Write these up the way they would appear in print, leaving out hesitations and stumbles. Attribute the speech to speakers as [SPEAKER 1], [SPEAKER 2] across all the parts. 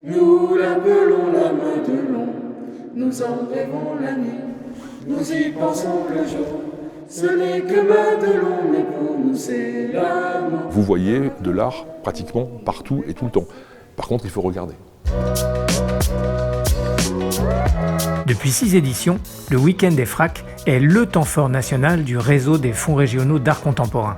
[SPEAKER 1] Nous l'appelons la Madelon, nous en rêvons la nuit, nous y pensons le jour. Ce n'est que Madelon, mais pour nous c'est l'amour.
[SPEAKER 2] Vous voyez de l'art pratiquement partout et tout le temps. Par contre, il faut regarder.
[SPEAKER 3] Depuis 6 éditions, le Week-end des Fracs est le temps fort national du réseau des fonds régionaux d'art contemporain.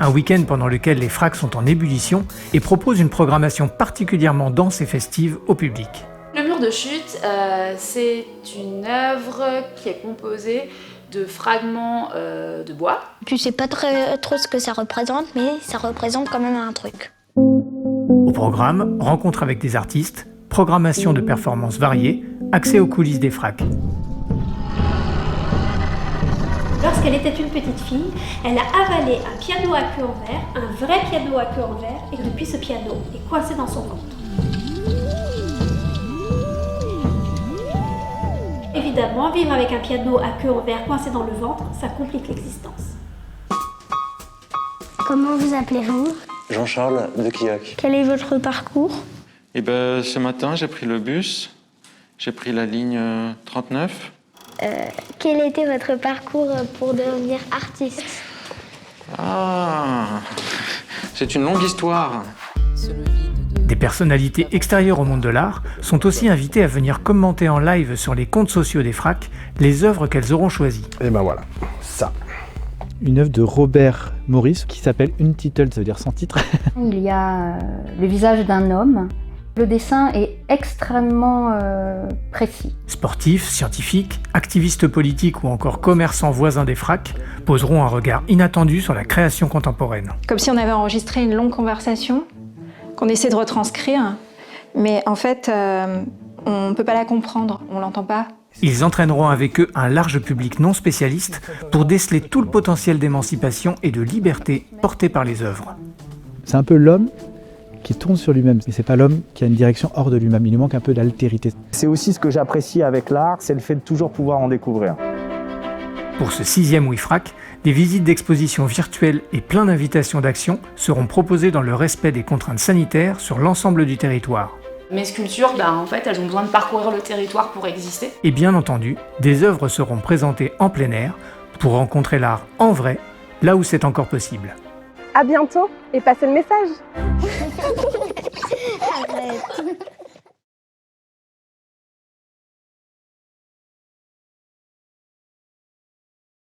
[SPEAKER 3] Un week-end pendant lequel les Fracs sont en ébullition et proposent une programmation particulièrement dense et festive au public.
[SPEAKER 4] Le mur de chute, c'est une œuvre qui est composée de fragments de bois.
[SPEAKER 5] Je sais pas trop ce que ça représente, mais ça représente quand même un truc.
[SPEAKER 3] Au programme, rencontres avec des artistes, programmation de performances variées, accès aux coulisses des Fracs.
[SPEAKER 6] Lorsqu'elle était une petite fille, elle a avalé un piano à queue en verre, un vrai piano à queue en verre, et depuis ce piano est coincé dans son ventre. Évidemment, vivre avec un piano à queue en verre coincé dans le ventre, ça complique l'existence.
[SPEAKER 5] Comment vous appelez-vous ?
[SPEAKER 7] Jean-Charles de Quillac.
[SPEAKER 5] Quel est votre parcours ?
[SPEAKER 7] Ce matin, j'ai pris le bus. J'ai pris la ligne 39.
[SPEAKER 5] Quel était votre parcours pour devenir artiste ?
[SPEAKER 7] Ah, c'est une longue histoire.
[SPEAKER 3] Des personnalités extérieures au monde de l'art sont aussi invitées à venir commenter en live sur les comptes sociaux des Fracs les œuvres qu'elles auront choisies.
[SPEAKER 8] Et ben voilà, ça.
[SPEAKER 9] Une œuvre de Robert Maurice qui s'appelle Untitled, ça veut dire sans titre.
[SPEAKER 10] Il y a le visage d'un homme. Le dessin est extrêmement précis.
[SPEAKER 3] Sportifs, scientifiques, activistes politiques ou encore commerçants voisins des Fracs poseront un regard inattendu sur la création contemporaine.
[SPEAKER 11] Comme si on avait enregistré une longue conversation qu'on essaie de retranscrire, mais en fait, on ne peut pas la comprendre, on ne l'entend pas.
[SPEAKER 3] Ils entraîneront avec eux un large public non spécialiste pour déceler tout le potentiel d'émancipation et de liberté porté par les œuvres.
[SPEAKER 9] C'est un peu l'homme qui tourne sur lui-même, mais c'est pas l'homme qui a une direction hors de lui-même, il lui manque un peu d'altérité.
[SPEAKER 8] C'est aussi ce que j'apprécie avec l'art, c'est le fait de toujours pouvoir en découvrir.
[SPEAKER 3] Pour ce 6e WIFRAC, des visites d'expositions virtuelles et plein d'invitations d'action seront proposées dans le respect des contraintes sanitaires sur l'ensemble du territoire.
[SPEAKER 4] Mes sculptures, en fait, elles ont besoin de parcourir le territoire pour exister.
[SPEAKER 3] Et bien entendu, des œuvres seront présentées en plein air pour rencontrer l'art en vrai, là où c'est encore possible.
[SPEAKER 12] À bientôt et passez le message.
[SPEAKER 5] Arrête.